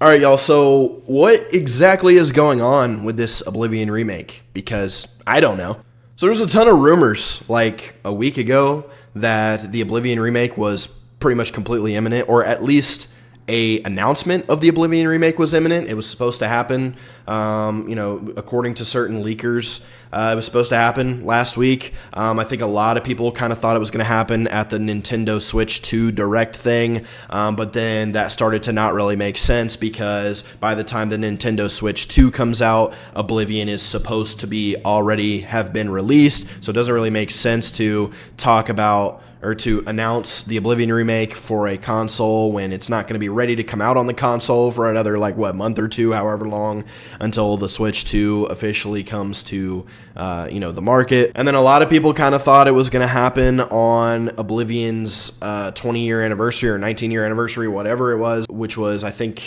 All right, y'all. So what exactly is going on with this Oblivion remake? Because I don't know. So there's a ton of rumors like a week ago that the Oblivion remake was pretty much completely imminent, or at least a announcement of the Oblivion remake was imminent. It was supposed to happen, according to certain leakers. It was supposed to happen last week. I think a lot of people kind of thought it was going to happen at the Nintendo Switch 2 Direct thing, but then that started to not really make sense because by the time the Nintendo Switch 2 comes out, Oblivion is supposed to be already have been released, so it doesn't really make sense to talk about or to announce the Oblivion remake for a console when it's not going to be ready to come out on the console for another, month or two, however long, until the Switch 2 officially comes to, the market. And then a lot of people kind of thought it was going to happen on Oblivion's 20-year anniversary or 19-year anniversary, whatever it was, which was, I think,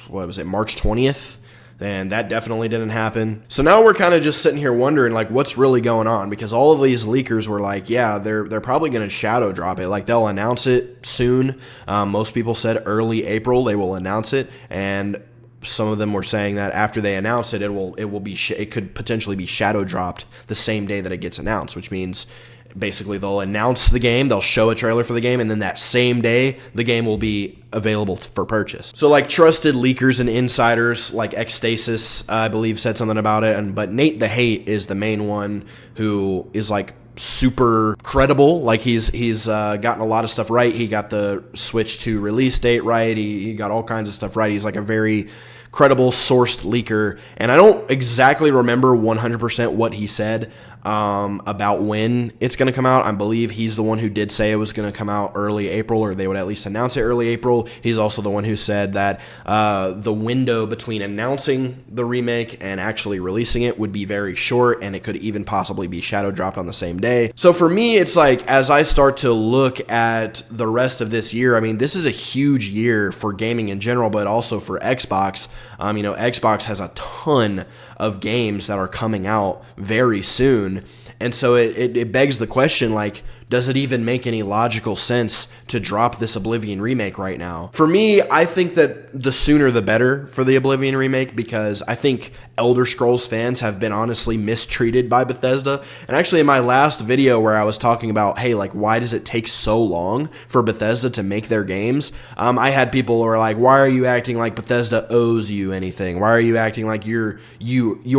March 20th? And that definitely didn't happen. So now we're kind of just sitting here wondering, what's really going on? Because all of these leakers were like, yeah, they're probably going to shadow drop it. They'll announce it soon. Most people said early April they will announce it. And some of them were saying that after they announce it, it could potentially be shadow dropped the same day that it gets announced, which means basically they'll announce the game, they'll show a trailer for the game, and then that same day the game will be available for purchase. So trusted leakers and insiders like Xstasis, I believe, said something about it, but Nate the Hate is the main one who is super credible. He's gotten a lot of stuff right. He got the Switch 2 release date right. He got all kinds of stuff right. He's a very credible sourced leaker, and I don't exactly remember 100% what he said about when it's going to come out. I believe he's the one who did say it was going to come out early April, or they would at least announce it early April. He's also the one who said that the window between announcing the remake and actually releasing it would be very short, and it could even possibly be shadow dropped on the same day. So for me, it's as I start to look at the rest of this year, this is a huge year for gaming in general, but also for Xbox. Xbox has a ton of games that are coming out very soon. And so it begs the question, does it even make any logical sense to drop this Oblivion remake right now? For me, I think that the sooner the better for the Oblivion remake, because I think Elder Scrolls fans have been honestly mistreated by Bethesda. And actually in my last video where I was talking about, hey, why does it take so long for Bethesda to make their games? I had people who were like, why are you acting like Bethesda owes you anything? Why are you acting like you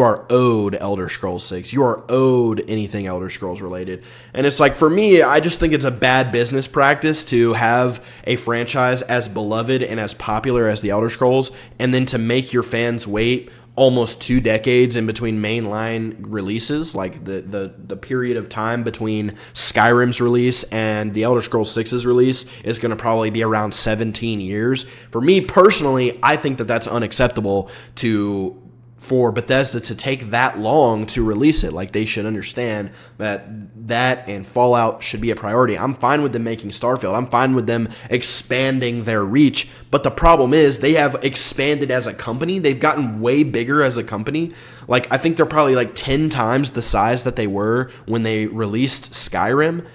are owed Elder Scrolls 6? You are owed anything Elder Scrolls related. And it's for me, I just think it's a bad business practice to have a franchise as beloved and as popular as the Elder Scrolls, and then to make your fans wait almost 2 decades in between mainline releases. The period of time between Skyrim's release and the Elder Scrolls 6's release is going to probably be around 17 years. For me personally, I think that that's unacceptable for Bethesda to take that long to release it. They should understand that and Fallout should be a priority. I'm fine with them making Starfield. I'm fine with them expanding their reach. But the problem is they have expanded as a company. They've gotten way bigger as a company. I think they're probably 10 times the size that they were when they released Skyrim.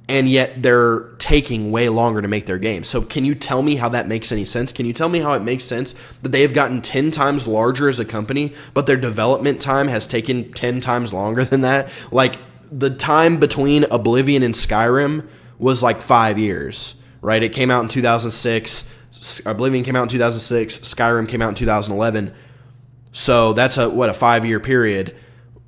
And yet they're taking way longer to make their games. So can you tell me how that makes any sense? Can you tell me how it makes sense that they have gotten 10 times larger as a company, but their development time has taken 10 times longer than that? The time between Oblivion and Skyrim was 5 years, right? It came out in 2006. Oblivion came out in 2006. Skyrim came out in 2011. So that's a 5-year period.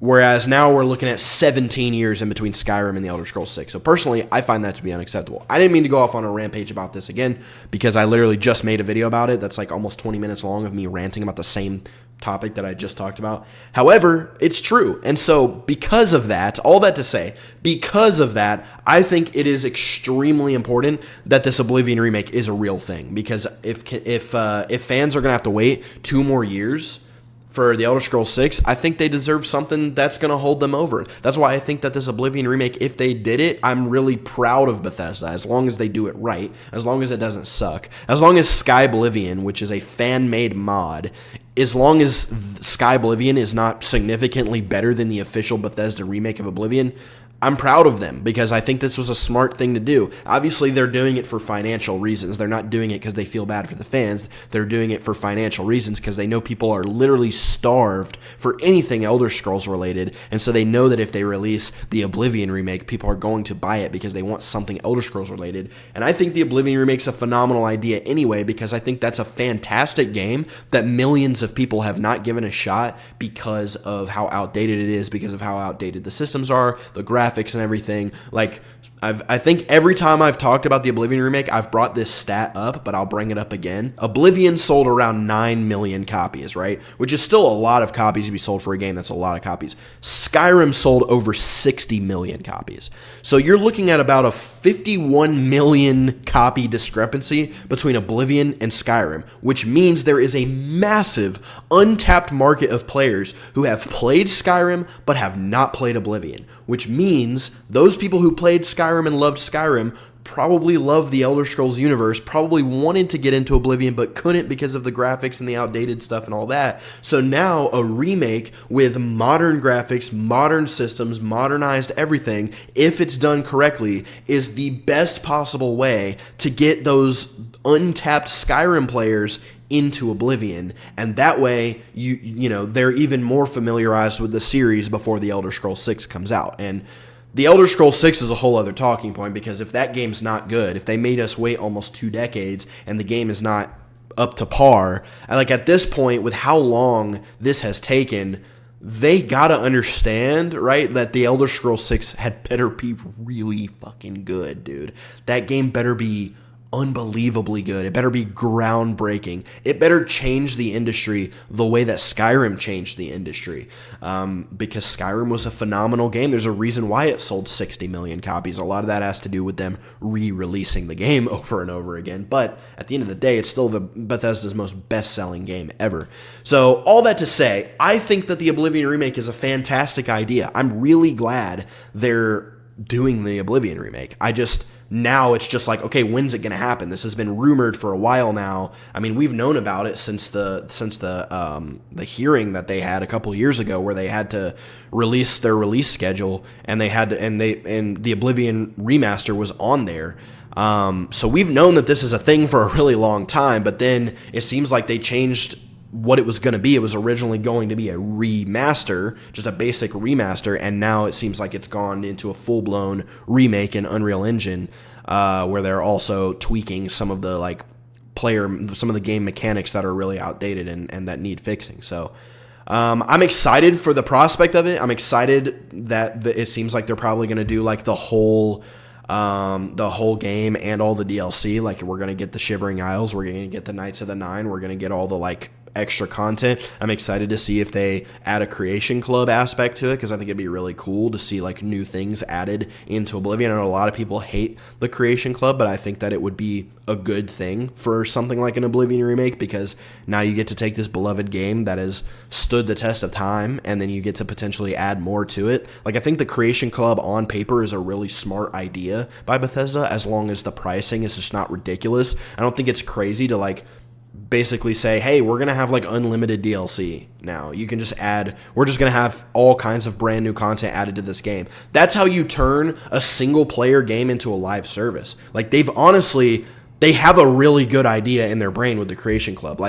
Whereas now we're looking at 17 years in between Skyrim and the Elder Scrolls 6. So personally, I find that to be unacceptable. I didn't mean to go off on a rampage about this again, because I literally just made a video about it that's almost 20 minutes long of me ranting about the same topic that I just talked about. However, it's true. And so because of that, all that to say, because of that, I think it is extremely important that this Oblivion remake is a real thing. Because if fans are going to have to wait 2 more years for the Elder Scrolls 6, I think they deserve something that's going to hold them over. That's why I think that this Oblivion remake, if they did it, I'm really proud of Bethesda, as long as they do it right, as long as it doesn't suck. As long as Sky Oblivion, which is a fan-made mod, as long as Sky Oblivion is not significantly better than the official Bethesda remake of Oblivion, I'm proud of them because I think this was a smart thing to do. Obviously, they're doing it for financial reasons. They're not doing it because they feel bad for the fans. They're doing it for financial reasons because they know people are literally starved for anything Elder Scrolls related. And so they know that if they release the Oblivion remake, people are going to buy it because they want something Elder Scrolls related. And I think the Oblivion remake's a phenomenal idea anyway because I think that's a fantastic game that millions of people have not given a shot because of how outdated it is, because of how outdated the systems are, the graphics and everything. Like, I think every time I've talked about the Oblivion remake, I've brought this stat up, but I'll bring it up again. Oblivion sold around 9 million copies, right? Which is still a lot of copies to be sold for a game. That's a lot of copies. Skyrim sold over 60 million copies. So you're looking at about a 51 million copy discrepancy between Oblivion and Skyrim, which means there is a massive untapped market of players who have played Skyrim but have not played Oblivion, which means those people who played Skyrim and loved Skyrim probably love the Elder Scrolls universe, probably wanted to get into Oblivion but couldn't because of the graphics and the outdated stuff and all that. So now a remake with modern graphics, modern systems, modernized everything, if it's done correctly, is the best possible way to get those untapped Skyrim players into Oblivion, and that way you know they're even more familiarized with the series before the Elder Scrolls 6 comes out. And the Elder Scrolls 6 is a whole other talking point because if that game's not good, if they made us wait almost 2 decades and the game is not up to par, like at this point with how long this has taken, they gotta understand, right, that the Elder Scrolls 6 had better be really fucking good, dude. That game better be unbelievably good. It better be groundbreaking. It better change the industry the way that Skyrim changed the industry. Because Skyrim was a phenomenal game. There's a reason why it sold 60 million copies. A lot of that has to do with them re-releasing the game over and over again. But at the end of the day, it's still the Bethesda's most best-selling game ever. So all that to say, I think that the Oblivion remake is a fantastic idea. I'm really glad they're doing the Oblivion remake. Now it's just like, okay, when's it going to happen? This has been rumored for a while now. I mean, we've known about it since the hearing that they had a couple years ago, where they had to release their release schedule, and the Oblivion remaster was on there. So we've known that this is a thing for a really long time, but then it seems like they changed what it was going to be. It was originally going to be a remaster, just a basic remaster, and now it seems like it's gone into a full-blown remake in Unreal Engine, where they're also tweaking some of the some of the game mechanics that are really outdated and that need fixing. So I'm excited for the prospect of it. I'm excited that it seems like they're probably going to do like the whole game and all the DLC. Like, we're going to get the Shivering Isles, we're going to get the Knights of the Nine, we're going to get all the extra content. I'm excited to see if they add a Creation Club aspect to it, because I think it'd be really cool to see new things added into Oblivion. I know a lot of people hate the Creation Club, but I think that it would be a good thing for something like an Oblivion remake, because now you get to take this beloved game that has stood the test of time, and then you get to potentially add more to it. I think the Creation Club on paper is a really smart idea by Bethesda, as long as the pricing is just not ridiculous. I don't think it's crazy to basically say, hey, we're going to have unlimited DLC now. You can just we're just going to have all kinds of brand new content added to this game. That's how you turn a single player game into a live service. They have a really good idea in their brain with the Creation Club.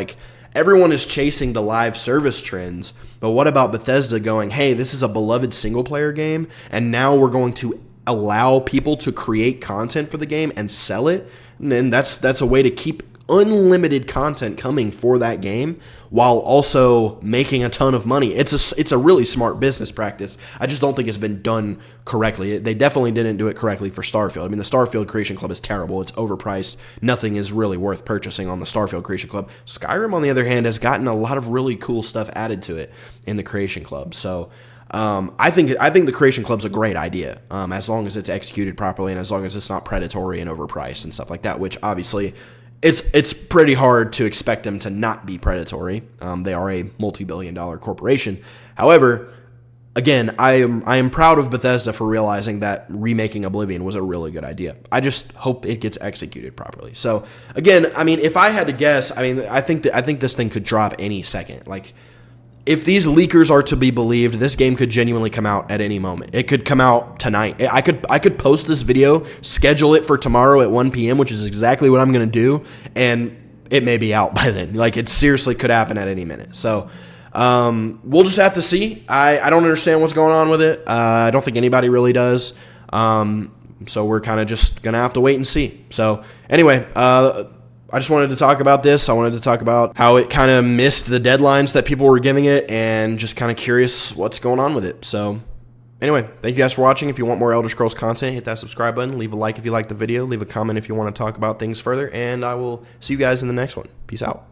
Everyone is chasing the live service trends, but what about Bethesda going, hey, this is a beloved single player game, and now we're going to allow people to create content for the game and sell it? And then that's a way to keep unlimited content coming for that game while also making a ton of money. It's a really smart business practice. I just don't think it's been done correctly. They definitely didn't do it correctly for Starfield. I mean, the Starfield Creation Club is terrible. It's overpriced. Nothing is really worth purchasing on the Starfield Creation Club. Skyrim, on the other hand, has gotten a lot of really cool stuff added to it in the Creation Club. So I think the Creation Club's a great idea, as long as it's executed properly and as long as it's not predatory and overpriced and stuff like that, which obviously it's pretty hard to expect them to not be predatory. They are a multi-billion-dollar corporation. However, again, I am proud of Bethesda for realizing that remaking Oblivion was a really good idea. I just hope it gets executed properly. So again, I mean, if I had to guess, I think this thing could drop any second. if these leakers are to be believed, this game could genuinely come out at any moment. It could come out tonight. I could post this video, schedule it for tomorrow at 1 p.m., which is exactly what I'm going to do, and it may be out by then. Like, it seriously could happen at any minute. So we'll just have to see. I don't understand what's going on with it. I don't think anybody really does. So we're kind of just going to have to wait and see. So anyway, I just wanted to talk about this. I wanted to talk about how it kind of missed the deadlines that people were giving it, and just kind of curious what's going on with it. So anyway, thank you guys for watching. If you want more Elder Scrolls content, hit that subscribe button. Leave a like if you like the video. Leave a comment if you want to talk about things further, and I will see you guys in the next one. Peace out.